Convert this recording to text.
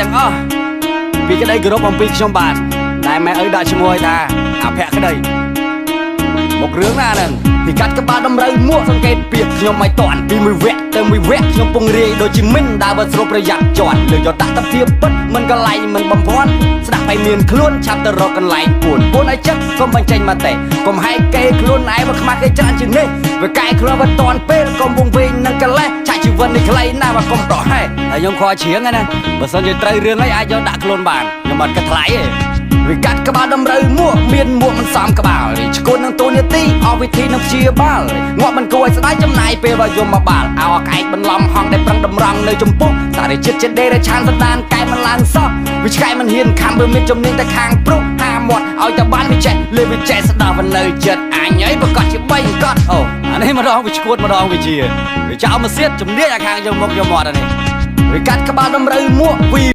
ទាំងអស់ពីក្តីគោរពអំពីខ្ញុំបាទតែម៉ែអើយដាក់ឈ្មោះឲ្យថាអភក្តីមករឿងណាហ្នឹងពីកាត់ក្បាលដំរូវមួកសង្កេតពីខ្ញុំមិនតាន់ពីមួយវគ្គទៅមួយវគ្គខ្ញុំពងរាយដូចជាមិនដើរបើស្រូបប្រយ័ត្នជាន់លើយកតាក់តាភាពពិតមិនកន្លែងមិនបំភាន់ស្ដាប់ឲ្យមានខ្លួនឆាប់ទៅរកកន្លែងពួនឲ្យចិត្តកុំបញ្ចេញមកទេកុំហែកគេខ្លួនឯងមកខ្មាស់គេច្រើនជាងនេះវាកែខ្លួនមិនតាន់ពេលកុំវងវែងនឹងកលេសឆាច់ជីវិតនេះខ្លីណាស់មកកុំប្រហែសហើយខ្ញុំខកជ្រៀងណាបើសិនជាត្រូវរឿងអីអាចយកដាក់ខ្លួនបានខ្ញុំអត់គិតថ្លៃទេវាកាត់ក្បាលដំរូវមួកមានមួកមិនសមក្បាលឈ្គន់នឹងទូនាទីអស់វិធីនឹងព្យាបាលងាប់មិនគួរឲ្យស្ដាយចំណាយពេលបើយមមកបាលអោក្អែកបន្លំហងដែលប្រឹងតម្រង់នៅចំពុះតារិចិត្តចិត្តដេរឆានសដានកែមិនឡើងសោះវាឆ្កែមិនហ៊ានខំព្រមានជំនាញតែខាងព្រុសហាមាត់ឲ្យតែបានវាចេះលើវាចេះស្ដាប់នៅចិត្តអញអីប្រកាសជា3កត់អូអានេះម្ដងវាឈួតម្ដងវាជាវាចោលមកសៀតជំនាញអាខាងយកមុខយកមាត់អានេះវាកាត់ក្បាលដំរូវមួកពី